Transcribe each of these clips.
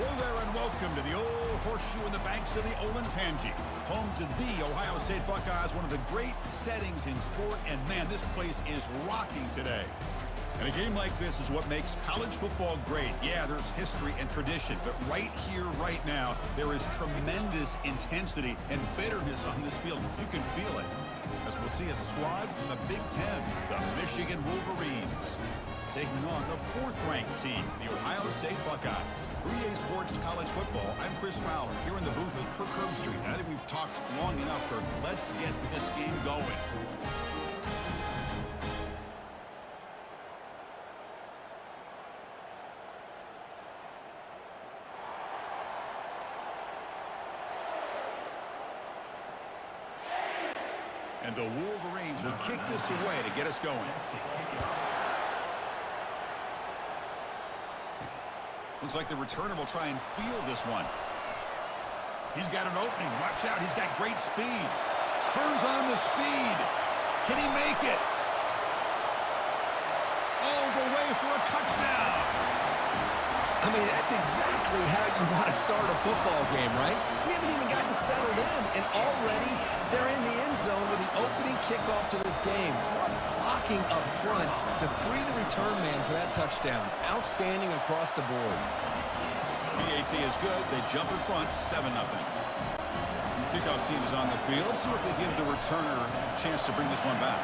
Hello there and welcome to the old horseshoe in the banks of the Olentangy, home to the Ohio State Buckeyes, one of the great settings in sport, and man, this place is rocking today. And a game like this is what makes college football great. Yeah, there's history and tradition, but right here, right now, there is tremendous intensity and bitterness on this field. You can feel it, as we'll see a squad from the Big Ten, the Michigan Wolverines, taking on the fourth-ranked team, the Ohio State Buckeyes. 3A Sports College Football, I'm Chris Fowler, here in the booth with Kirk Herbstreit. And I think we've talked long enough, Kirk. Let's get this game going. And the Wolverines will kick this away to get us going. Looks like the returner will try and field this one. He's got an opening. Watch out. He's got great speed. Turns on the speed. Can he make it? All the way for a touchdown. I mean, that's exactly how you want to start a football game, right? We haven't even gotten settled in, and already they're in the end zone with the opening kickoff to this game. What blocking up front to free the return man for that touchdown. Outstanding across the board. PAT is good. They jump in front, 7-0. Kickoff team is on the field. Let's see if they give the returner a chance to bring this one back.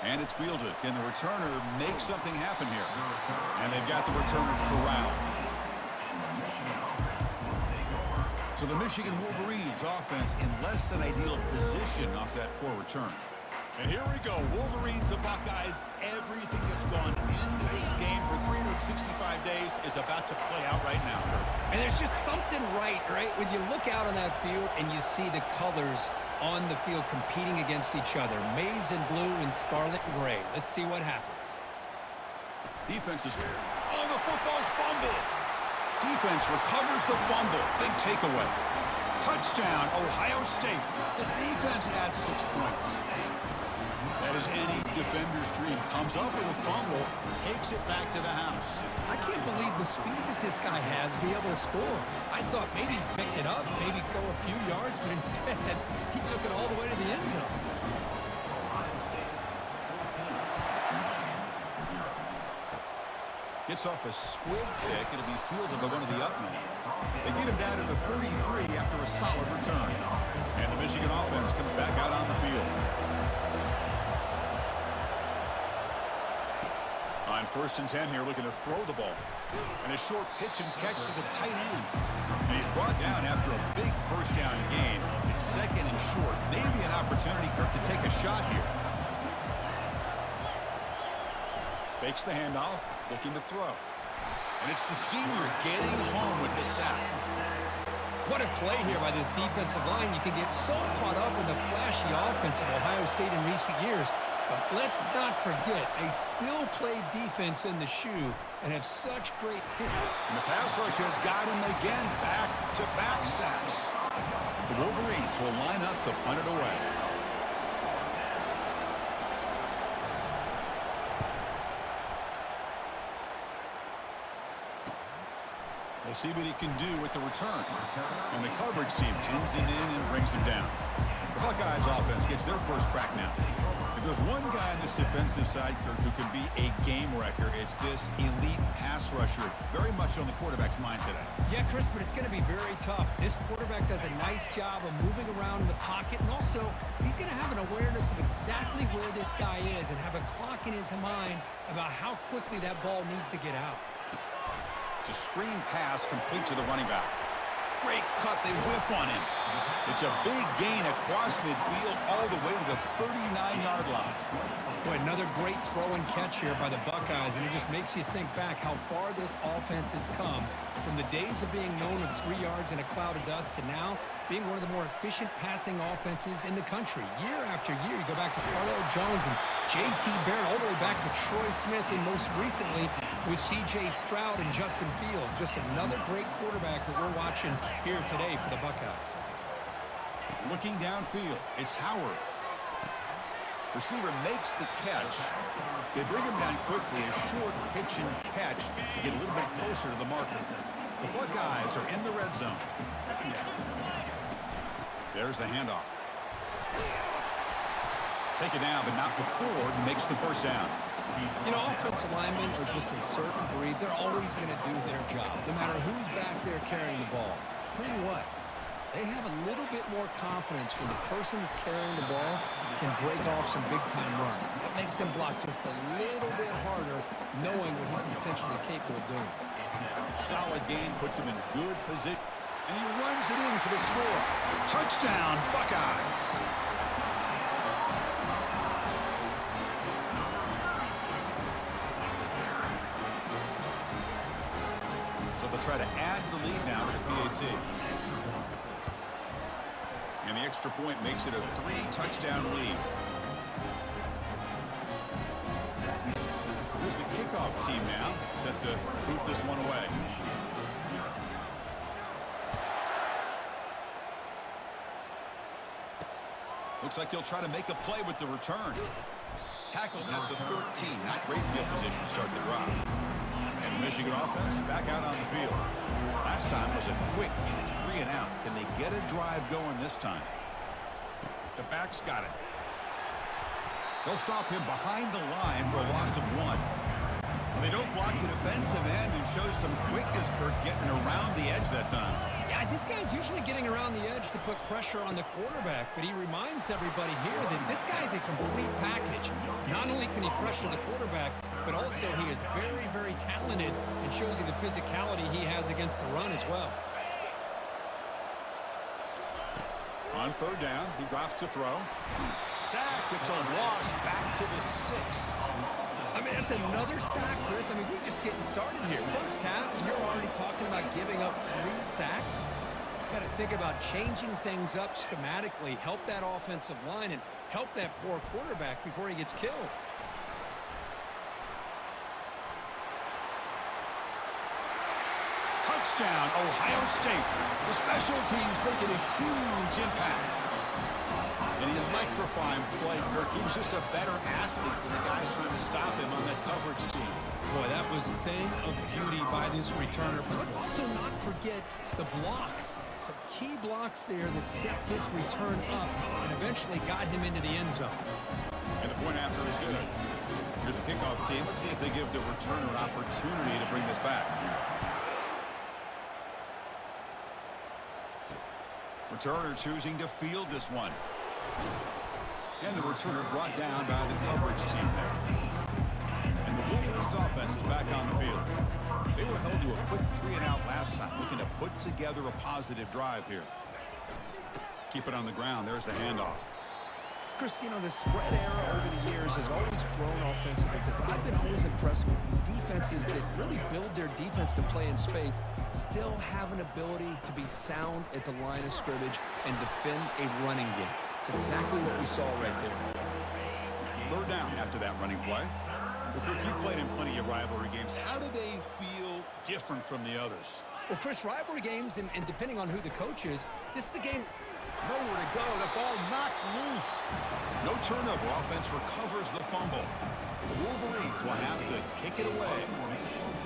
And it's fielded. Can the returner make something happen here? And they've got the returner corralled. So the Michigan Wolverines offense in less than ideal position off that poor return. And here we go. Wolverines and Buckeyes. Everything that's gone into this game for 365 days is about to play out right now. And there's just something right? When you look out on that field and you see the colors on the field competing against each other. Maize and blue and scarlet and gray. Let's see what happens. Defense is... Oh, the football's fumbled. Defense recovers the fumble. Big takeaway. Touchdown, Ohio State. The defense adds 6 points. That is any defender's dream. Comes up with a fumble, takes it back to the house. I can't believe the speed that this guy has to be able to score. I thought maybe he'd pick it up, maybe go a few yards, but instead he took it all the way to the end zone. Gets off a squib kick. It'll be fielded by one of the up men. They get him down to the 33 after a solid return. And the Michigan offense comes back out on the field. On 1st and 10 here, looking to throw the ball. And a short pitch and catch to the tight end. And he's brought down after a big first down gain. It's 2nd and short. Maybe an opportunity, Kirk, to take a shot here. Fakes the handoff, looking to throw. And it's the senior getting home with the sack. What a play here by this defensive line. You can get so caught up in the flashy offense of Ohio State in recent years. But let's not forget, they still play defense in the shoe and have such great hit. And the pass rush has got him again. Back-to-back sacks. The Wolverines will line up to punt it away. We'll see what he can do with the return. And the coverage team pins him in and brings him down. The Buckeyes offense gets their first crack now. If there's one guy on this defensive side, Kirk, who can be a game wrecker, it's this elite pass rusher. Very much on the quarterback's mind today. Yeah, Chris, but it's going to be very tough. This quarterback does a nice job of moving around in the pocket, and also he's going to have an awareness of exactly where this guy is and have a clock in his mind about how quickly that ball needs to get out. To screen pass complete to the running back. Great cut. They whiff on him. It's a big gain across midfield all the way to the 39-yard line. Boy, another great throw and catch here by the Buckeyes, and it just makes you think back how far this offense has come from the days of being known of 3 yards in a cloud of dust to now being one of the more efficient passing offenses in the country. Year after year, you go back to Carlell Jones and J.T. Barrett, all the way back to Troy Smith, and most recently with C.J. Stroud and Justin Fields. Just another great quarterback that we're watching here today for the Buckeyes. Looking downfield, it's Howard. Receiver makes the catch. They bring him down quickly, a short pitch and catch to get a little bit closer to the marker. The Buckeyes are in the red zone. There's the handoff. Take it down, but not before he makes the first down. You know, offensive linemen are just a certain breed. They're always going to do their job, no matter who's back there carrying the ball. I'll tell you what, they have a little bit more confidence when the person that's carrying the ball can break off some big-time runs. That makes them block just a little bit harder, knowing what he's potentially capable of doing. Solid game puts him in good position. And he runs it in for the score. Touchdown, Buckeyes. So they'll try to add to the lead now to the PAT. And the extra point makes it a 3-touchdown lead. Here's the kickoff team now, set to boot this one away. Looks like he'll try to make a play with the return. Tackled at the 13. Not great field position to start the drive. And Michigan offense back out on the field. Last time was a quick 3 and out. Can they get a drive going this time? The back's got it. They'll stop him behind the line for a loss of 1. Well, they don't block the defensive end and show some quickness, Kirk, getting around the edge that time. Yeah, this guy's usually getting around the edge to put pressure on the quarterback, but he reminds everybody here that this guy's a complete package. Not only can he pressure the quarterback, but also he is very, very talented and shows you the physicality he has against the run as well. On third down, he drops to throw. Sacked. It's a loss back to the 6. I mean, that's another sack, Chris. I mean, we're just getting started here. First half, and you're already talking about giving up 3 sacks. Got to think about changing things up schematically, help that offensive line, and help that poor quarterback before he gets killed. Touchdown, Ohio State. The special teams making a huge impact. An electrifying play, Kirk. He was just a better athlete than the guys trying to stop him on that coverage team. Boy, that was a thing of beauty by this returner. But let's also not forget the blocks. Some key blocks there that set this return up and eventually got him into the end zone. And the point after is good. Here's the kickoff team. Let's see if they give the returner an opportunity to bring this back. Returner choosing to field this one. And the returner brought down by the coverage team there. And the Wolverines offense is back on the field. They were held to a quick 3 and out last time, looking to put together a positive drive here. Keep it on the ground. There's the handoff. Chris, you know, the spread era over the years has always grown offensively, but I've been always impressed with defenses that really build their defense to play in space, still have an ability to be sound at the line of scrimmage and defend a running game. It's exactly what we saw right there. Third down after that running play. Well, Kirk, you played in plenty of rivalry games. How do they feel different from the others? Well, Chris, rivalry games, and depending on who the coach is, this is a game. Nowhere to go. The ball knocked loose. No turnover. Offense recovers the fumble. The Wolverines will have to kick it away.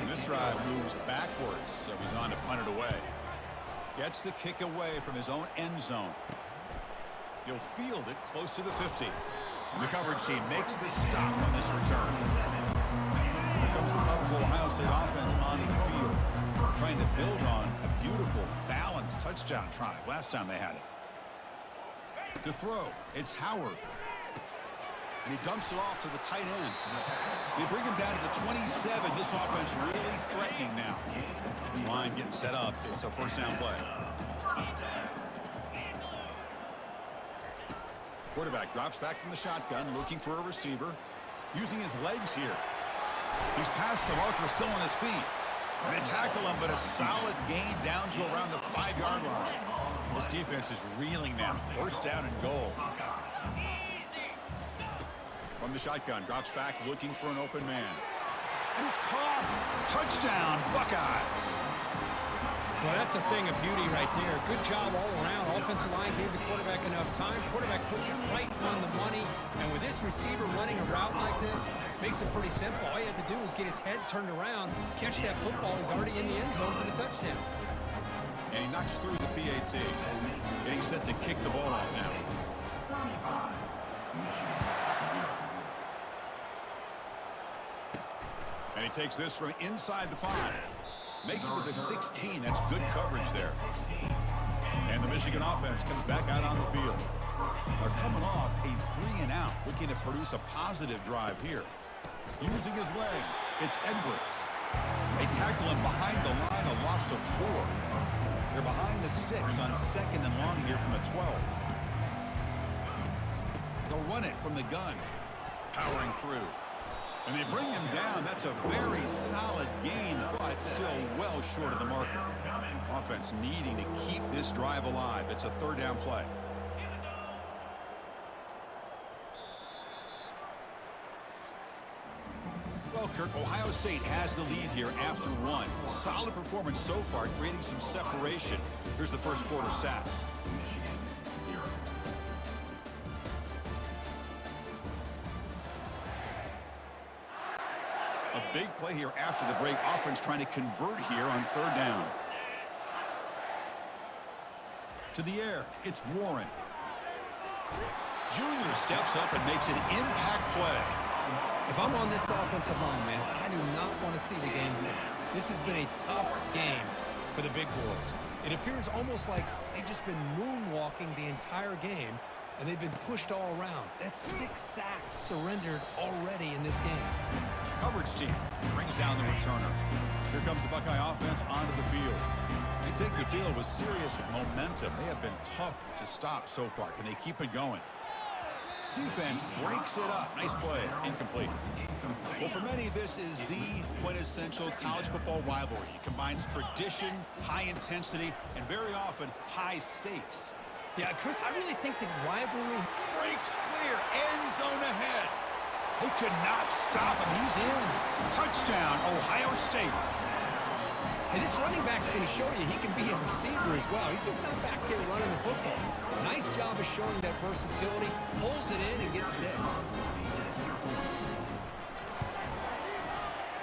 And this drive moves backwards, so he's on to punt it away. Gets the kick away from his own end zone. He'll field it close to the 50. And the coverage team makes the stop on this return. Here comes the powerful Ohio State offense onto the field, trying to build on a beautiful, balanced touchdown drive last time they had it. To throw, it's Howard. And he dumps it off to the tight end. They bring him down to the 27. This offense really threatening now. This line getting set up. It's a first down play. Quarterback drops back from the shotgun, looking for a receiver. Using his legs here. He's past the marker, still on his feet. And they tackle him, but a solid gain down to around the 5-yard line. This defense is reeling now. First down and goal. From the shotgun, drops back, looking for an open man. And it's caught. Touchdown, Buckeyes. Well, that's a thing of beauty right there. Good job all around. Offensive line gave the quarterback enough time. Quarterback puts it right on the money. And with this receiver running a route like this, makes it pretty simple. All you have to do is get his head turned around, catch that football. He's already in the end zone for the touchdown. And he knocks through the PAT. Getting set to kick the ball off now. And he takes this from inside the 5. Makes it with the 16. That's good coverage there. And the Michigan offense comes back out on the field. They're coming off a 3-and-out, looking to produce a positive drive here. Using his legs, it's Edwards. They tackle him behind the line, a loss of 4. They're behind the sticks on 2nd and long here from the 12. They'll run it from the gun, powering through. And they bring him down. That's a very solid gain, but still well short of the marker. Offense needing to keep this drive alive. It's a 3rd down play. Well, Kirk, Ohio State has the lead here after 1. Solid performance so far, creating some separation. Here's the first quarter stats. A big play here after the break. Offense trying to convert here on 3rd down. To the air, it's Warren. Junior steps up and makes an impact play. If I'm on this offensive line, man, I do not want to see the game flip. This has been a tough game for the big boys. It appears almost like they've just been moonwalking the entire game, and they've been pushed all around. That's 6 sacks surrendered already in this game. Coverage team brings down the returner. Here comes the Buckeye offense onto the field. They take the field with serious momentum. They have been tough to stop so far. Can they keep it going? Defense breaks it up. Nice play. Incomplete. Well, for many, this is the quintessential college football rivalry. It combines tradition, high intensity, and very often high stakes. Yeah, Chris, I really think the rivalry Breaks clear. End zone ahead. They could not stop him. He's in. Touchdown, Ohio State. And this running back's going to show you he can be a receiver as well. He's just not back there running the football. Nice job of showing that versatility. Pulls it in and gets 6.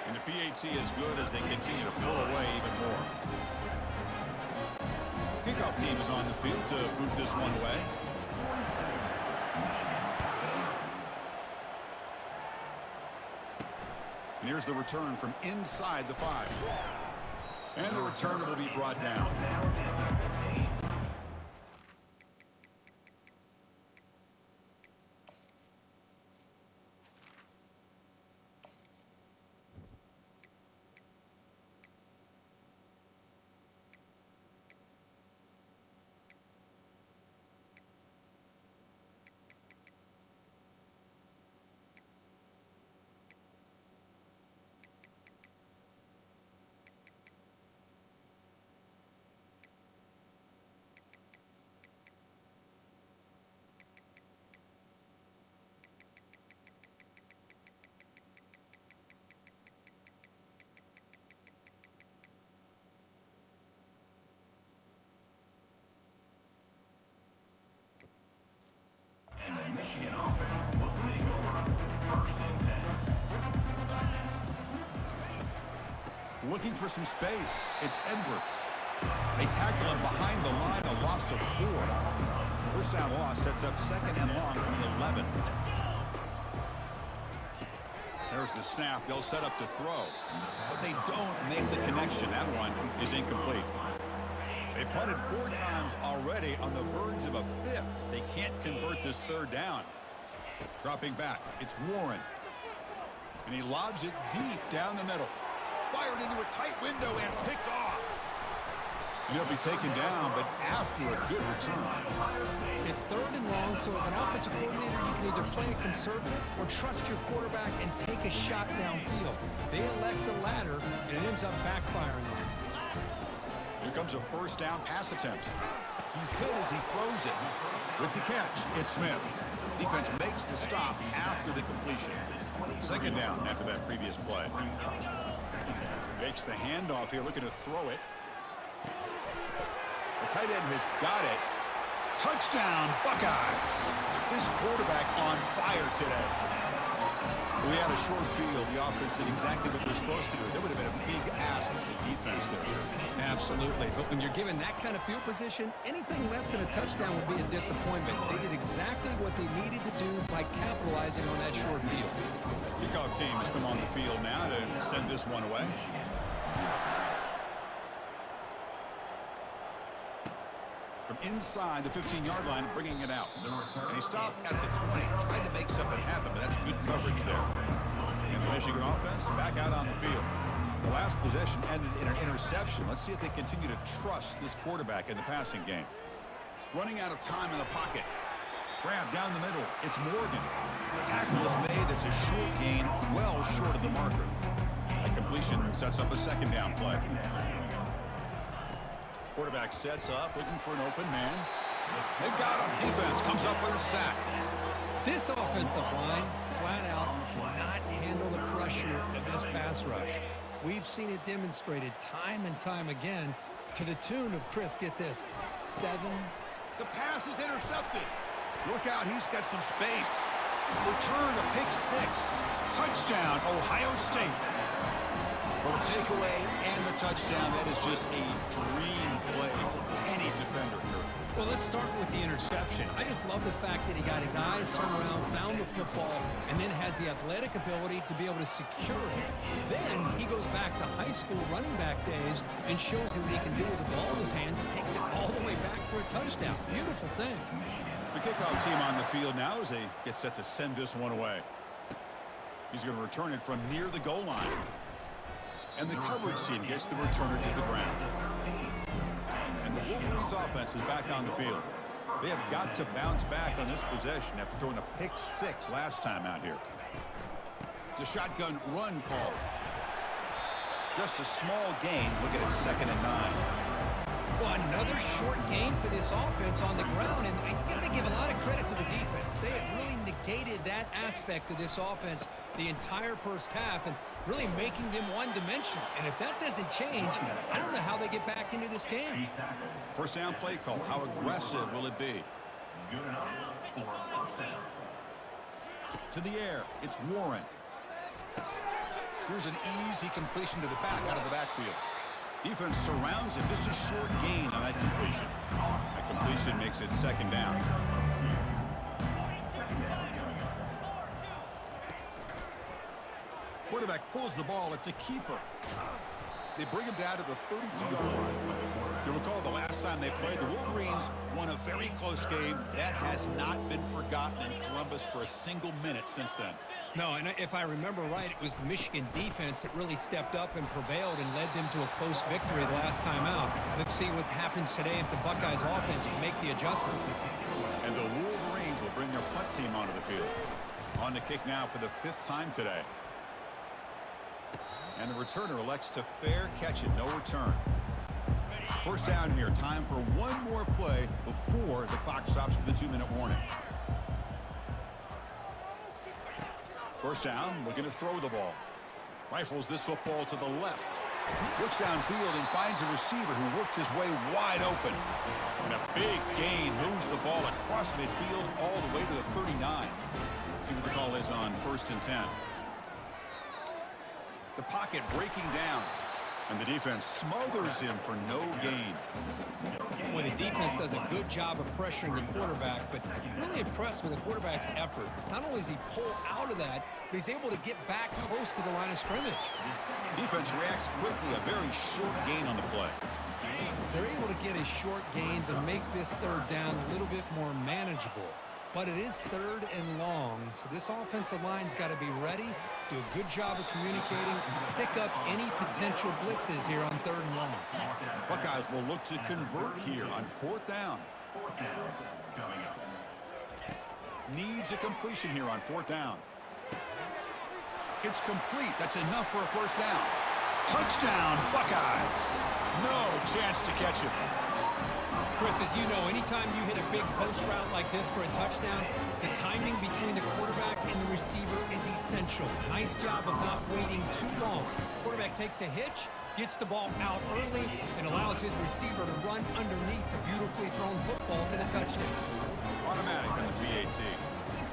And the PAT is good as they continue to pull away even more. Kickoff team is on the field to move this one way. And here's the return from inside the 5. And the returner will be brought down. Looking for some space. It's Edwards. They tackle him behind the line, a loss of 4. First down loss sets up 2nd and long from the 11. There's the snap. They'll set up to throw, but they don't make the connection. That one is incomplete. They punted 4 times already, on the verge of a 5th. They can't convert this 3rd down. Dropping back, it's Warren. And he lobs it deep down the middle. Fired into a tight window and picked off. And he'll be taken down, but after a good return. It's 3rd and long, so as an offensive coordinator, you can either play it conservative or trust your quarterback and take a shot downfield. They elect the latter, and it ends up backfiring on them. Here comes a first down pass attempt. He's hit as he throws it. With the catch, it's Smith. Defense makes the stop after the completion. 2nd down after that previous play. Fakes the handoff here, looking to throw it. The tight end has got it. Touchdown, Buckeyes. This quarterback on fire today. We had a short field. The offense did exactly what they're supposed to do. That would have been a big ask for the defense there. Absolutely. But when you're given that kind of field position, anything less than a touchdown would be a disappointment. They did exactly what they needed to do by capitalizing on that short field. Kickoff team has come on the field now to send this one away. From inside the 15-yard line, bringing it out. And he stopped at the 20, tried to make something happen, but that's good coverage there. And the Michigan offense back out on the field. The last possession ended in an interception. Let's see if they continue to trust this quarterback in the passing game. Running out of time in the pocket. Grab down the middle. It's Morgan. Tackle is made. That's a short gain, well short of the marker. A completion sets up a second down play. Quarterback sets up, looking for an open man. They've got him. Defense comes up with a sack. This offensive line, flat out, cannot handle the pressure of this pass rush. We've seen it demonstrated time and time again to the tune of, Chris, get this, 7. The pass is intercepted. Look out, he's got some space. Return to pick 6. Touchdown, Ohio State. Well, the takeaway and the touchdown, that is just a dream play for any defender, Kirk. Well, let's start with the interception. I just love the fact that he got his eyes turned around, found the football, and then has the athletic ability to be able to secure it. Then he goes back to high school running back days and shows him what he can do with the ball in his hands and takes it all the way back for a touchdown. Beautiful thing. The kickoff team on the field now as they get set to send this one away. He's going to return it from near the goal line. And the coverage team gets the returner to the ground. And the Wolverines offense is back on the field. They have got to bounce back on this possession after throwing a pick 6 last time out here. It's a shotgun run call. Just a small gain. Look at it, 2nd and 9. Well, another short gain for this offense on the ground, and you got to give a lot of credit to the defense. They have really negated that aspect of this offense the entire first half and really making them one-dimensional. And if that doesn't change, I don't know how they get back into this game. First down play call. How aggressive will it be? To the air. It's Warren. Here's an easy completion to the back out of the backfield. Defense surrounds him. Just a short gain on that completion. That completion makes it 2nd down. Quarterback pulls the ball. It's a keeper. They bring him down to the 32-yard line. You'll recall the last time they played, the Wolverines won a very close game. That has not been forgotten in Columbus for a single minute since then. No, and if I remember right, it was the Michigan defense that really stepped up and prevailed and led them to a close victory the last time out. Let's see what happens today if the Buckeyes offense can make the adjustments. And the Wolverines will bring their punt team onto the field. On the kick now for the 5th time today. And the returner elects to fair catch it, no return. First down here, time for one more play before the clock stops for the 2-minute warning. First down, looking to throw the ball. Rifles this football to the left. Looks downfield and finds a receiver who worked his way wide open. And a big gain moves the ball across midfield all the way to the 39. See what the call is on 1st and 10. The pocket breaking down. And the defense smothers him for no gain. Well, the defense does a good job of pressuring the quarterback, but really impressed with the quarterback's effort. Not only does he pull out of that, but he's able to get back close to the line of scrimmage. Defense reacts quickly, a very short gain on the play. They're able to get a short gain to make this 3rd down a little bit more manageable. But it is 3rd and long, so this offensive line's got to be ready, do a good job of communicating, and pick up any potential blitzes here on 3rd and long. Buckeyes will look to convert here on 4th down. Needs a completion here on 4th down. It's complete. That's enough for a first down. Touchdown, Buckeyes. No chance to catch him. Chris, as you know, anytime you hit a big post route like this for a touchdown, the timing between the quarterback and the receiver is essential. Nice job of not waiting too long. Quarterback takes a hitch, Gets the ball out early and allows his receiver to run underneath the beautifully thrown football for the touchdown. Automatic on the PAT.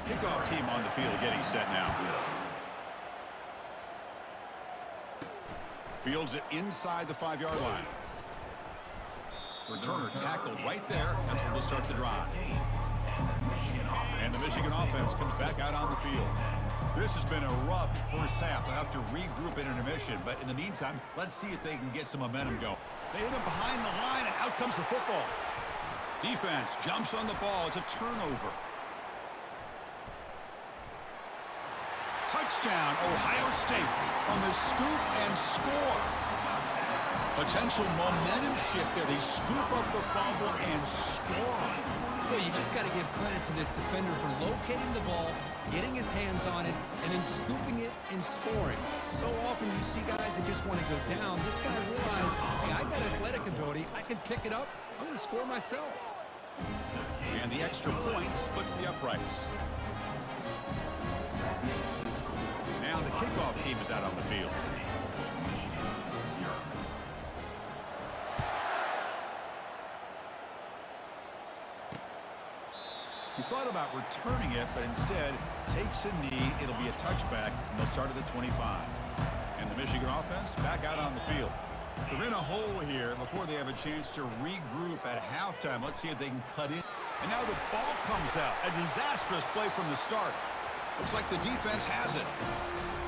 Kickoff team on the field getting set now. Fields it inside the 5-yard line. Returner tackled right there. That's where they'll start the drive. And the Michigan offense comes back out on the field. This has been a rough first half. They'll have to regroup at intermission. But in the meantime, let's see if they can get some momentum going. They hit him behind the line, and out comes the football. Defense jumps on the ball. It's a turnover. Touchdown, Ohio State. On the scoop and score. Potential momentum shift there. They scoop up the fumble and score. Well, you just got to give credit to this defender for locating the ball, getting his hands on it, and then scooping it and scoring. So often you see guys that just want to go down. This guy realized, hey, I got athletic ability. I can pick it up. I'm going to score myself. And the extra point splits the uprights. Now the kickoff team is out on the field. He thought about returning it, but instead takes a knee. It'll be a touchback, and they'll start at the 25. And the Michigan offense back out on the field. They're in a hole here before they have a chance to regroup at halftime. Let's see if they can cut in. And now the ball comes out. A disastrous play from the start. Looks like the defense has it.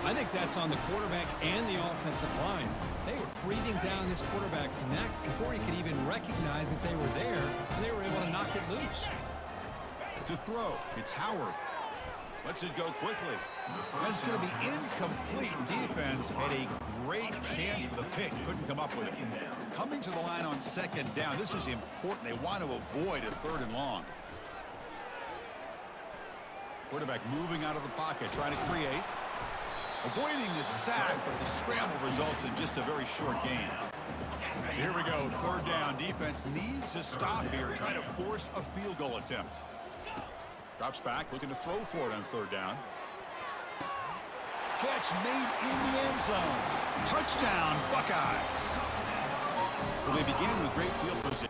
I think that's on the quarterback and the offensive line. They were breathing down this quarterback's neck before he could even recognize that they were there, and they were able to knock it loose. To throw, it's Howard. Lets it go quickly. And it's going to be incomplete. Defense had a great chance for the pick. Couldn't come up with it. Coming to the line on second down. This is important. They want to avoid a 3rd and long. Quarterback moving out of the pocket, trying to create. Avoiding the sack, but the scramble results in just a very short gain. So here we go, 3rd down. Defense needs a stop here, trying to force a field goal attempt. Drops back, looking to throw for it on 3rd down. Catch made in the end zone. Touchdown, Buckeyes. Well, they began with great field position.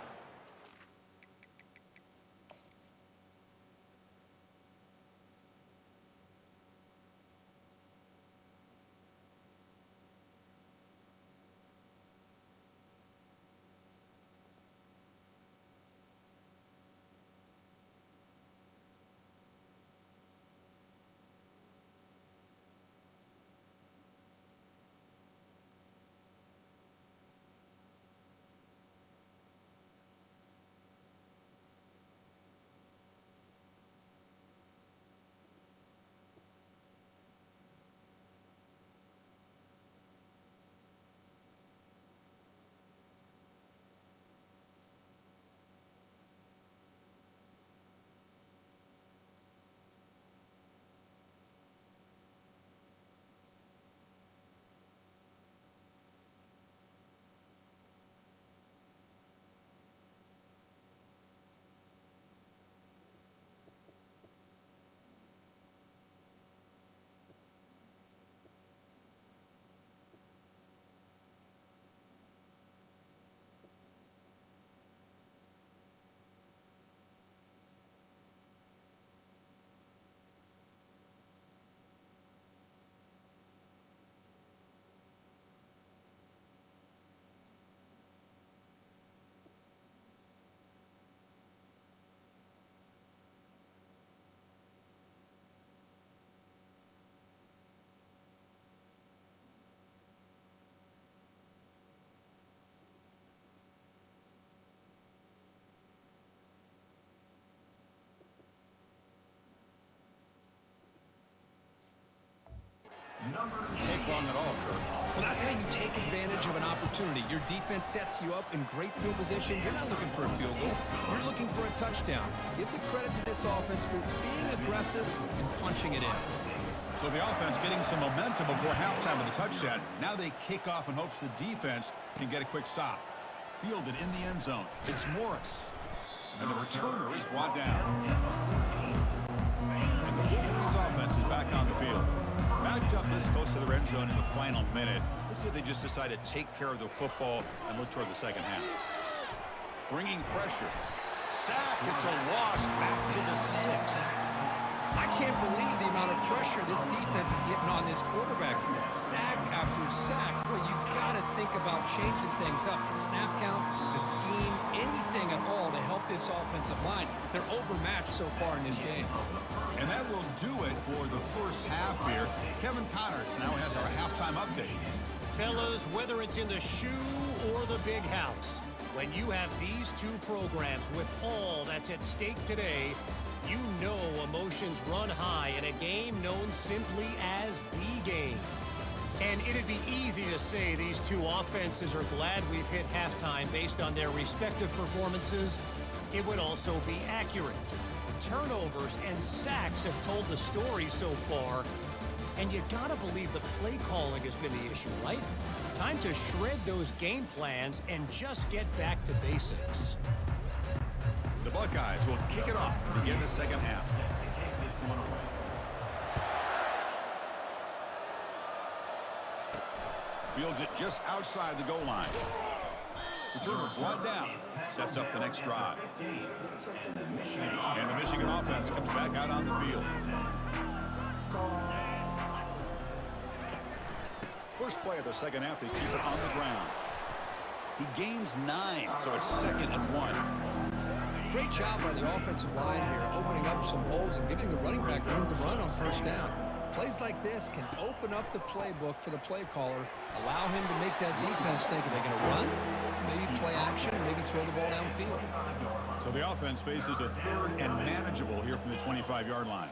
Take long at all, Kirk. Well, that's how you take advantage of an opportunity. Your defense sets you up in great field position. You're not looking for a field goal. You're looking for a touchdown. Give the credit to this offense for being aggressive and punching it in. So the offense getting some momentum before halftime with the touchdown. Now they kick off in hopes the defense can get a quick stop. Fielded in the end zone. It's Morris. And the returner is brought down. And the Wolverines offense is back on the field. Backed up this close to the red zone in the final minute. Let's see if they just decide to take care of the football and look toward the second half. Bringing pressure. Sacked. It's a loss back to the 6. I can't believe the amount of pressure this defense is getting on this quarterback. Sack after sack. Well, you got to think about changing things up. The snap count, the scheme, anything at all to help this offensive line. They're overmatched so far in this game. And that will do it for the first half here. Kevin Connors now has our halftime update. Fellas, whether it's in the shoe or the big house, when you have these two programs with all that's at stake today, you know emotions run high in a game known simply as the game. And it'd be easy to say these two offenses are glad we've hit halftime based on their respective performances. It would also be accurate. Turnovers and sacks have told the story so far. And you gotta believe the play calling has been the issue, right? Time to shred those game plans and just get back to basics. The Buckeyes will kick it off to begin the second half. Fields it just outside the goal line. Returner brought down. Sets up the next drive. And the Michigan offense comes back out on the field. First play of the second half, they keep it on the ground. He gains 9, so it's 2nd and 1. Great job by the offensive line here, opening up some holes and giving the running back room to run on first down. Plays like this can open up the playbook for the play caller, allow him to make that defense think, are they going to run? Maybe play action, maybe throw the ball downfield. So the offense faces a 3rd and manageable here from the 25-yard line.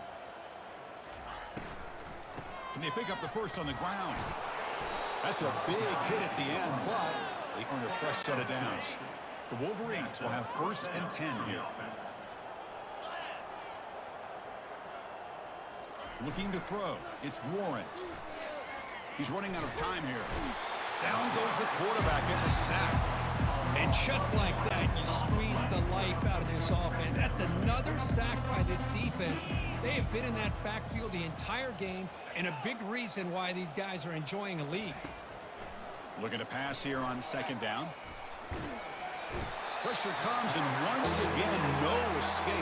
Can they pick up the first on the ground? That's a big hit at the end, but they earn a fresh set of downs. The Wolverines will have 1st and 10 here. Looking to throw. It's Warren. He's running out of time here. Down goes the quarterback. It's a sack. And just like that, you squeeze the life out of this offense. That's another sack by this defense. They have been in that backfield the entire game, and a big reason why these guys are enjoying a lead. Looking to pass here on 2nd down. Pressure comes, and once again, no escape.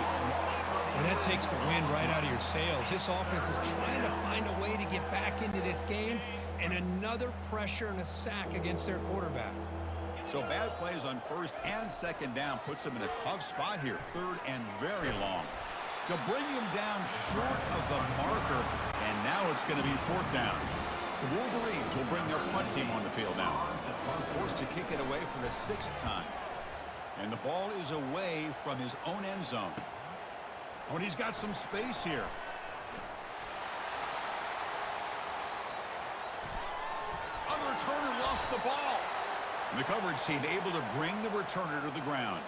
Well, that takes the wind right out of your sails. This offense is trying to find a way to get back into this game, and another pressure and a sack against their quarterback. So bad plays on 1st and 2nd down puts them in a tough spot here. 3rd and very long. To bring him down short of the marker, and now it's going to be 4th down. The Wolverines will bring their punt team on the field now. Forced to kick it away for the 6th time. And the ball is away from his own end zone. Oh, and he's got some space here. Other returner lost the ball. And the coverage team able to bring the returner to the ground.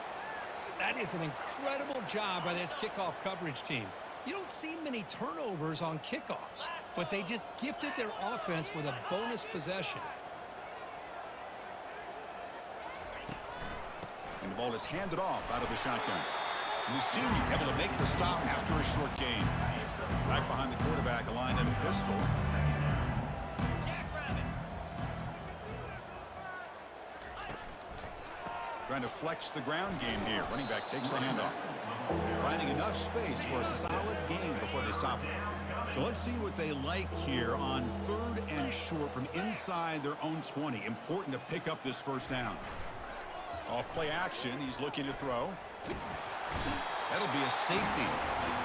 That is an incredible job by this kickoff coverage team. You don't see many turnovers on kickoffs, but they just gifted their offense with a bonus possession. And the ball is handed off out of the shotgun. And the senior able to make the stop after a short gain. Back behind the quarterback, a line and pistol. Trying to flex the ground game here. Running back takes the handoff. Finding enough space for a solid gain before they stop him. So let's see what they like here on 3rd and short from inside their own 20. Important to pick up this first down. Off play action, he's looking to throw. That'll be a safety.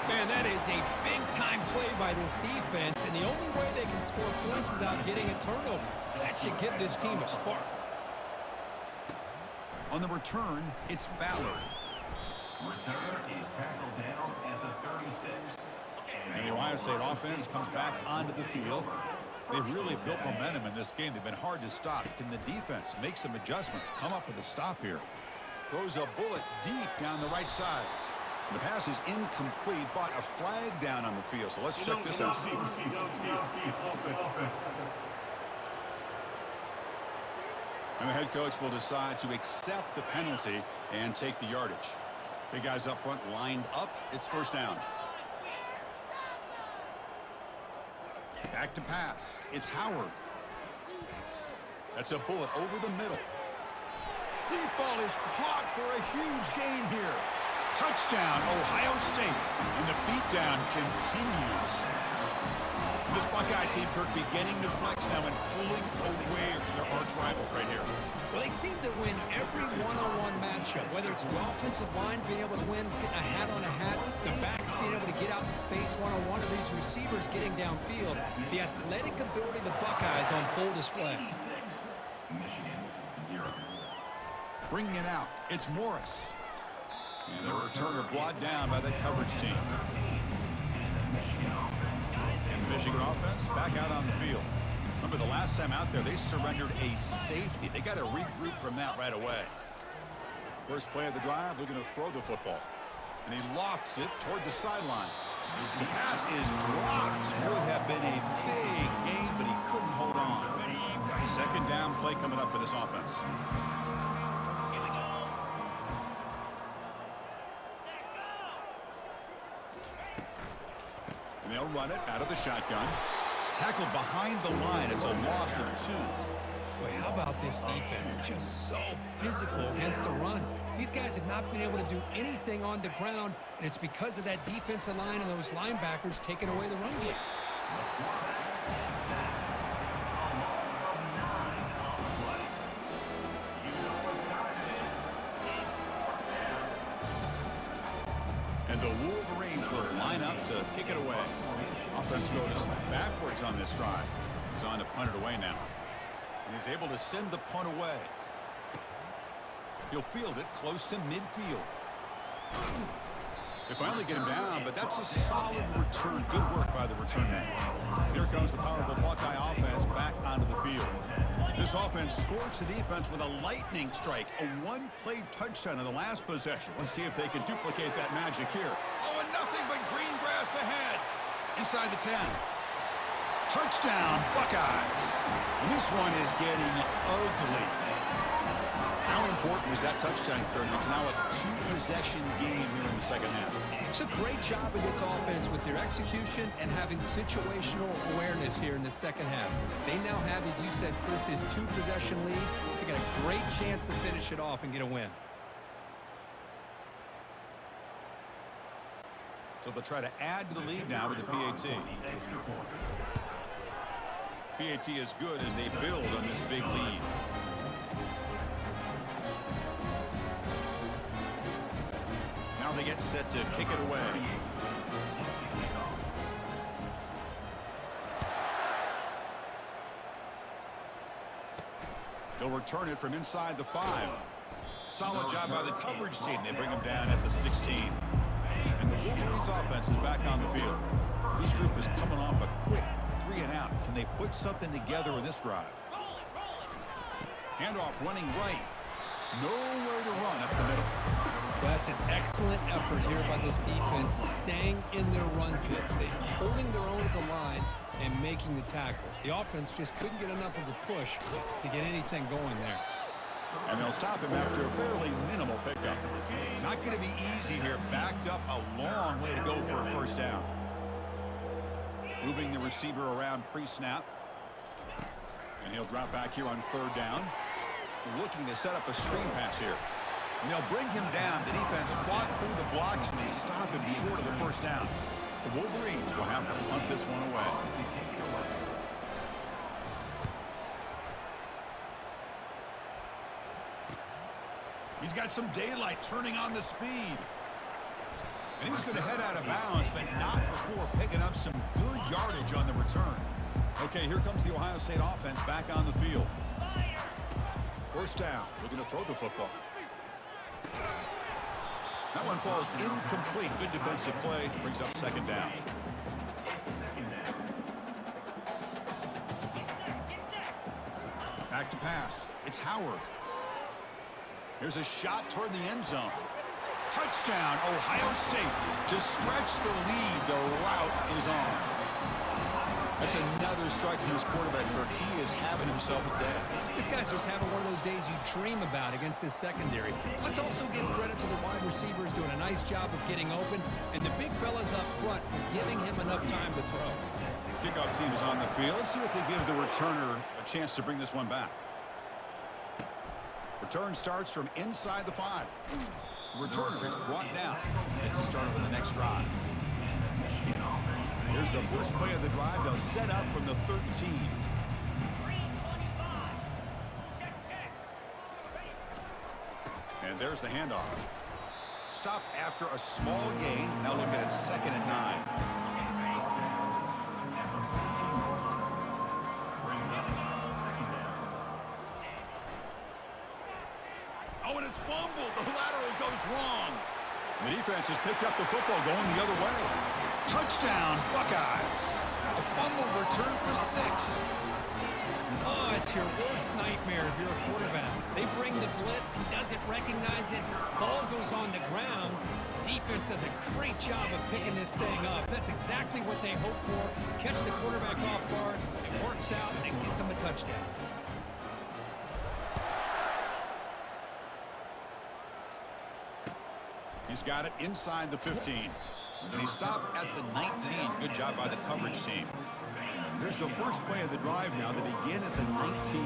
Man, that is a big-time play by this defense, and the only way they can score points without getting a turnover. That should give this team a spark. On the return, it's Ballard. Returner is tackled down at the 36. And the Ohio State offense comes back onto the field. They've really built momentum in this game. They've been hard to stop. Can the defense make some adjustments, come up with a stop here? Throws a bullet deep down the right side. The pass is incomplete, but a flag down on the field. So let's check this out. And the head coach will decide to accept the penalty and take the yardage. Big guys up front lined up. It's first down. Back to pass. It's Howard. That's a bullet over the middle. Deep ball is caught for a huge gain here. Touchdown, Ohio State. And the beatdown continues. This Buckeye team, Kirk, beginning to flex now and pulling away from their arch rivals right here. Well, they seem to win every one-on-one matchup, whether it's the offensive line being able to win, getting a hat on a hat, the backs being able to get out in space one-on-one, or these receivers getting downfield. The athletic ability of the Buckeyes on full display. Michigan, 0. Bringing it out, it's Morris. And the returner brought down by that coverage team. And the Michigan offense back out on the field. Remember the last time out there, they surrendered a safety. They got to regroup from that right away. First play of the drive, they're going to throw the football. And he lofts it toward the sideline. The pass is dropped. Would have been a big game, but he couldn't hold on. Second down play coming up for this offense. And they'll run it out of the shotgun. Tackled behind the line. It's a loss of 2. Boy, how about this defense? Just so physical against the run. These guys have not been able to do anything on the ground, and it's because of that defensive line and those linebackers taking away the run game. And the Wolverines will line up to kick it away. Offense goes backwards on this drive. He's on to punt it away now. And he's able to send the punt away. He'll field it close to midfield. They finally get him down, but that's a solid return. Good work by the return man. Here comes the powerful Buckeye offense back onto the field. This offense scorched the defense with a lightning strike. A one-play touchdown in the last possession. Let's see if they can duplicate that magic here. Oh, and nothing but green grass ahead. Inside the 10. Touchdown, Buckeyes. And this one is getting ugly. How important was that touchdown, Kirk? It's now a 2-possession game here in the second half. It's a great job of this offense with their execution and having situational awareness here in the second half. They now have, as you said, Chris, this 2-possession lead. They got a great chance to finish it off and get a win. So they'll try to add to the lead now with the PAT. PAT is good as they build on this big lead. Now they get set to kick it away. They'll return it from inside the 5. Solid job by the coverage team. They bring him down at the 16. And the Wolverines offense is back on the field. This group is coming off a quick 3-and-out. Can they put something together in this drive? Handoff running right. Nowhere to run up the middle. That's an excellent effort here by this defense, staying in their run fits. They're holding their own at the line and making the tackle. The offense just couldn't get enough of a push to get anything going there. And they'll stop him after a fairly minimal pickup. Not going to be easy here. Backed up a long way to go for a first down. Moving the receiver around pre-snap. And he'll drop back here on 3rd down. Looking to set up a screen pass here. And they'll bring him down. The defense fought through the blocks, and they stop him short of the first down. The Wolverines will have to punt this one away. He's got some daylight turning on the speed. And he's going to head out of bounds, but not before picking up some good yardage on the return. Okay, here comes the Ohio State offense back on the field. First down. We're going to throw the football. That one falls incomplete. Good defensive play. Brings up 2nd down. Back to pass. It's Howard. Here's a shot toward the end zone. Touchdown, Ohio State. To stretch the lead, the route is on. That's another strike from this quarterback, Kirk. He is having himself a day. This guy's just having one of those days you dream about against this secondary. Let's also give credit to the wide receivers doing a nice job of getting open, and the big fellas up front for giving him enough time to throw. Kickoff team is on the field. Let's see if they give the returner a chance to bring this one back. Return starts from inside the 5. Returner is brought down. Gets to start with the next drive. Here's the first play of the drive. They'll set up from the 13. And there's the handoff. Stop after a small gain. Now looking at 2nd and 9. Oh, and it's fumbled. The lateral goes wrong. The defense has picked up the football going the other way. Touchdown, Buckeyes. A fumble return for 6. Oh, it's your worst nightmare if you're a quarterback. They bring the blitz. He doesn't recognize it. Ball goes on the ground. Defense does a great job of picking this thing up. That's exactly what they hope for. Catch the quarterback off guard. It works out and gets him a touchdown. He's got it inside the 15. And he stopped at the 19. Good job by the coverage team. Here's the first play of the drive now. They begin at the 19.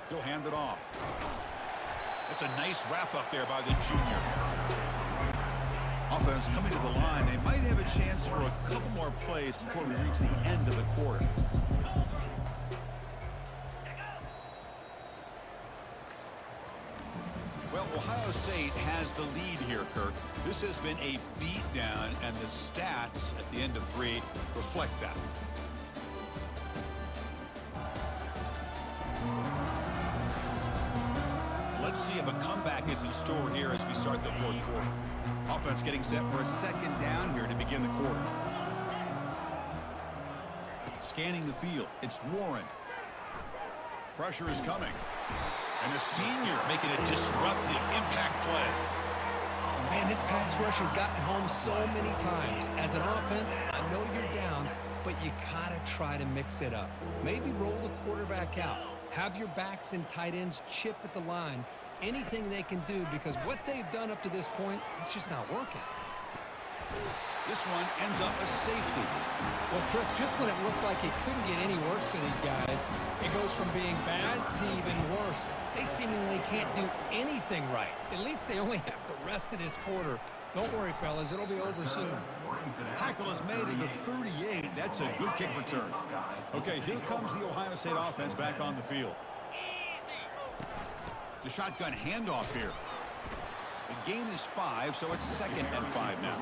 He'll hand it off. That's a nice wrap up there by the junior. Offense coming to the line. They might have a chance for a couple more plays before we reach the end of the quarter. Well, Ohio State has the lead here, Kirk. This has been a beatdown, and the stats at the end of 3 reflect that. Let's see if a comeback is in store here as we start the 4th quarter. Offense getting set for a 2nd down here to begin the quarter. Scanning the field, it's Warren. Pressure is coming. And the senior making a disruptive impact play. Man, this pass rush has gotten home so many times. As an offense, I know you're down, but you gotta try to mix it up. Maybe roll the quarterback out. Have your backs and tight ends chip at the line. Anything they can do, because what they've done up to this point, it's just not working. This one ends up a safety. Well, Chris, just when it looked like it couldn't get any worse for these guys, it goes from being bad to even worse. They seemingly can't do anything right. At least they only have the rest of this quarter. Don't worry, fellas. It'll be over soon. Tackle is made at the 38. That's a good kick return. Okay, here comes the Ohio State offense back on the field. The shotgun handoff here. The gain is 5, so it's 2nd and 5 now.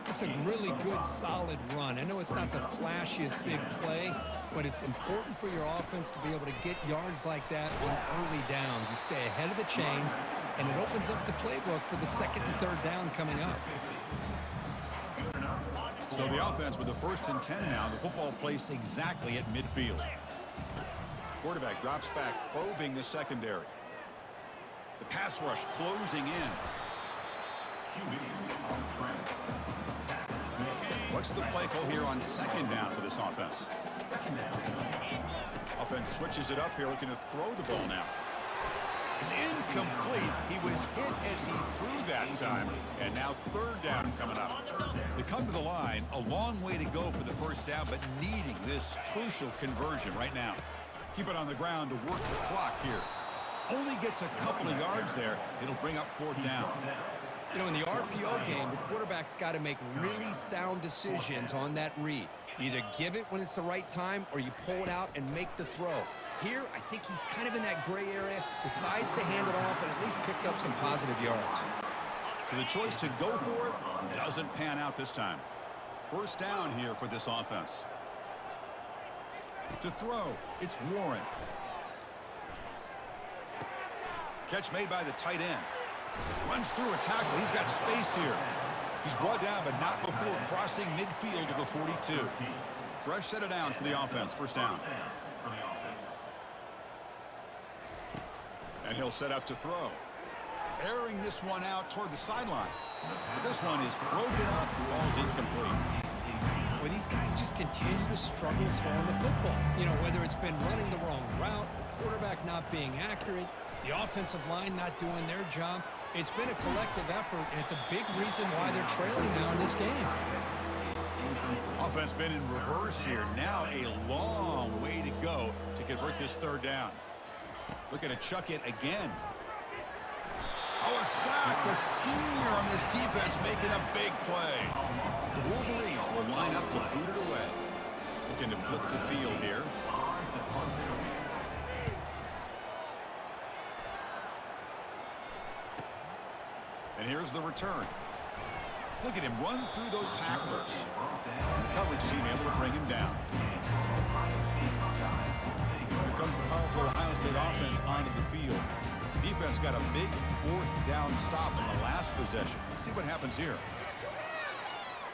It's a really good, solid run. I know it's not the flashiest big play, but it's important for your offense to be able to get yards like that on early downs. You stay ahead of the chains, and it opens up the playbook for the 2nd and 3rd down coming up. So the offense with the 1st and 10 now. The football placed exactly at midfield. Quarterback drops back, probing the secondary. The pass rush closing in. What's the play call here on 2nd down for this offense? Offense switches it up here, looking to throw the ball now. It's incomplete. He was hit as he threw that time, and now 3rd down coming up. They come to the line, a long way to go for the 1st down, but needing this crucial conversion right now. Keep it on the ground to work the clock here. Only gets a couple of yards there. It'll bring up 4th down. You know, in the RPO game, the quarterback's got to make really sound decisions on that read. Either give it when it's the right time or you pull it out and make the throw. Here, I think he's kind of in that gray area, decides to hand it off and at least picked up some positive yards. So the choice to go for it doesn't pan out this time. 1st down here for this offense. To throw, it's Warren. Catch made by the tight end. Runs through a tackle. He's got space here. He's brought down, but not before crossing midfield of the 42. Fresh set of downs for the offense. 1st down. And he'll set up to throw. airing this one out toward the sideline. But this one is broken up, falls incomplete. Well, these guys just continue to struggle throwing the football. You know, whether it's been running the wrong route, the quarterback not being accurate, the offensive line not doing their job. It's been a collective effort, and it's a big reason why they're trailing now in this game. Offense been in reverse here. Now a long way to go to convert this third down. Looking to chuck it again. Oh, a sack. The senior on this defense making a big play. The Wolverines will line up to boot it away. Looking to flip the field here. And here's the return. Look at him run through those tacklers. The coverage team able to bring him down. Here comes the powerful Ohio State offense onto the field. Defense got a big fourth down stop in the last possession. Let's see what happens here.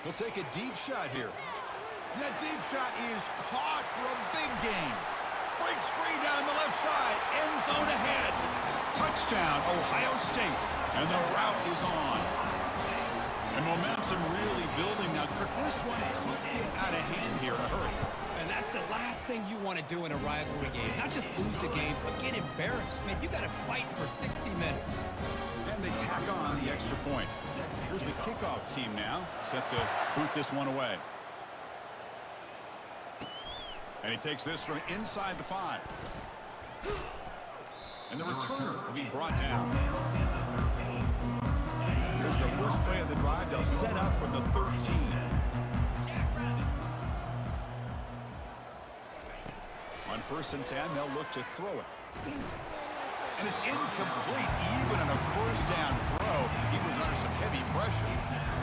They'll take a deep shot here. And that deep shot is caught for a big gain. Breaks free down the left side. End zone ahead. Touchdown, Ohio State. And the route is on. And momentum really building. Now, Kirk, this one could get out of hand here in a hurry. And that's the last thing you want to do in a rivalry game. Not just lose the game, but get embarrassed. Man, you got to fight for 60 minutes. And they tack on the extra point. Here's the kickoff team now, set to boot this one away. And he takes this from inside the 5. And the returner will be brought down. Here's the first play of the drive. They'll set up from the 13. On 1st and 10, they'll look to throw it. And it's incomplete. Even on a first down throw, he was under some heavy pressure.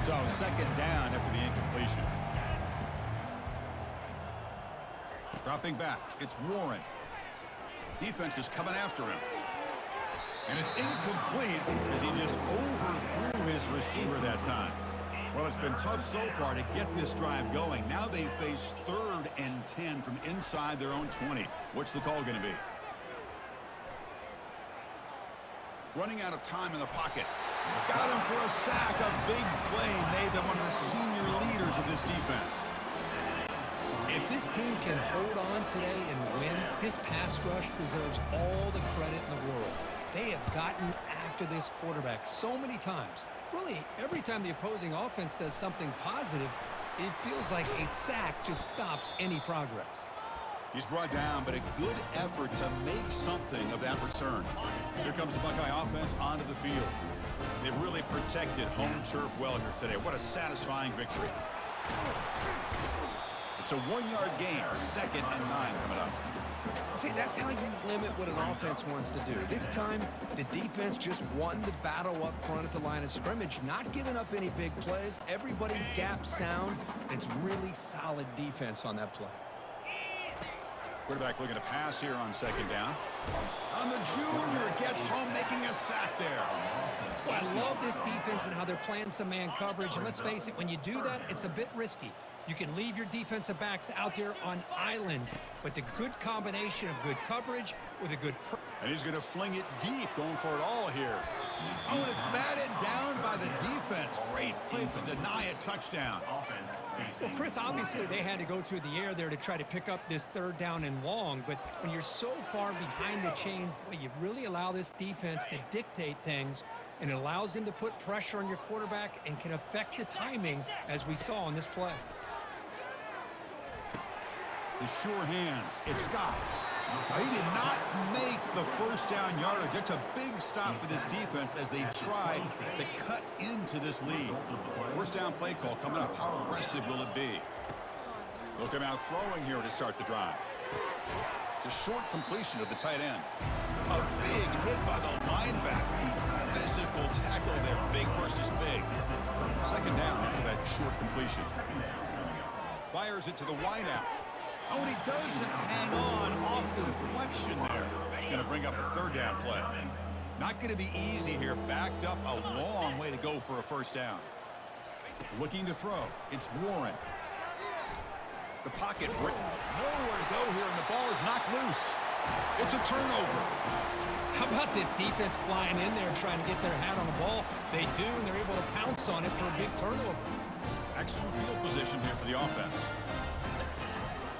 So 2nd down after the incompletion. Dropping back, it's Warren. Defense is coming after him. And it's incomplete as he just overthrew his receiver that time. Well, it's been tough so far to get this drive going. Now they face 3rd and 10 from inside their own 20. What's the call going to be? Running out of time in the pocket. Got him for a sack. A big play made them one of the senior leaders of this defense. If this team can hold on today and win, this pass rush deserves all the credit in the world. They have gotten after this quarterback so many times. Really, every time the opposing offense does something positive, it feels like a sack just stops any progress. He's brought down, but a good effort to make something of that return. Here comes the Buckeye offense onto the field. They've really protected home turf well here today. What a satisfying victory. It's a 1-yard gain, 2nd and 9 coming up. See, that's how you limit what an offense wants to do. This time, the defense just won the battle up front at the line of scrimmage, not giving up any big plays. Everybody's gap sound. It's really solid defense on that play. Quarterback looking to pass here on 2nd down. And the junior gets home, making a sack there. Well, I love this defense and how they're playing some man coverage. And let's face it, when you do that, it's a bit risky. You can leave your defensive backs out there on islands, but the good combination of good coverage with a good... And he's going to fling it deep, going for it all here. Oh, and it's batted down by the defense. Great play to deny a touchdown. Well, Chris, obviously they had to go through the air there to try to pick up this 3rd down and long, but when you're so far behind the chains, boy, you really allow this defense to dictate things, and it allows them to put pressure on your quarterback and can affect the timing, as we saw on this play. The sure hands. It's Scott. He did not make the 1st down yardage. It's a big stop for this defense as they try to cut into this lead. 1st down play call coming up. How aggressive will it be? They'll come out throwing here to start the drive. It's a short completion of the tight end. A big hit by the linebacker. Physical tackle there. Big versus big. 2nd down after that short completion. Fires it to the wideout. Oh, and he doesn't hang on off the deflection there. It's going to bring up a 3rd down play. Not going to be easy here. Backed up a long way to go for a 1st down. Looking to throw. It's Warren. The pocket. Nowhere to go here, and the ball is knocked loose. It's a turnover. How about this defense flying in there trying to get their hat on the ball? They do, and they're able to pounce on it for a big turnover. Excellent field position here for the offense.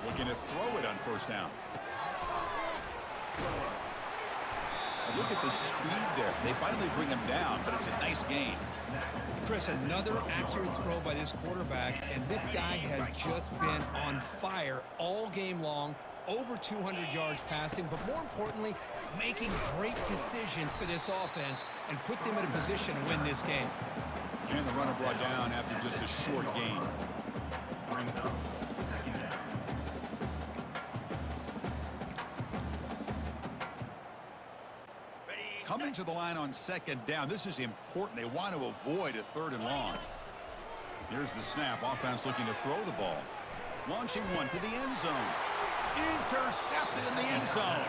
Looking to throw it on first down. And look at the speed there. They finally bring him down, but it's a nice gain. Chris, another accurate throw by this quarterback, and this guy has just been on fire all game long. Over 200 yards passing, but more importantly, making great decisions for this offense and put them in a position to win this game. And the runner brought down after just a short gain. Coming to the line on second down. This is important. They want to avoid a 3rd and long. Here's the snap. Offense looking to throw the ball. Launching one to the end zone. Intercepted in the end zone.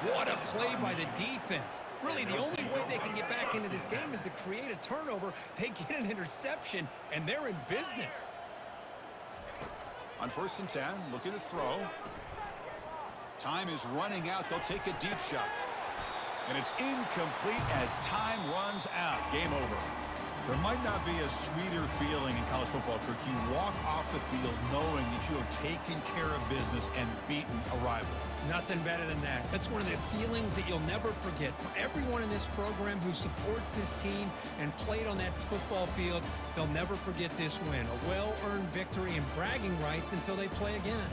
What a play by the defense. Really, the only way they can get back into this game is to create a turnover. They get an interception, and they're in business. On 1st and 10, looking to throw. Time is running out. They'll take a deep shot. And it's incomplete as time runs out. Game over. There might not be a sweeter feeling in college football, Kirk. You walk off the field knowing that you have taken care of business and beaten a rival. Nothing better than that. That's one of the feelings that you'll never forget. For everyone in this program who supports this team and played on that football field, they'll never forget this win. A well-earned victory and bragging rights until they play again.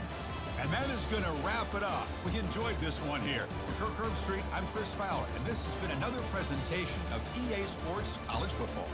And that is going to wrap it up. We enjoyed this one here. For Kirk Herbstreit, I'm Chris Fowler, and this has been another presentation of EA Sports College Football.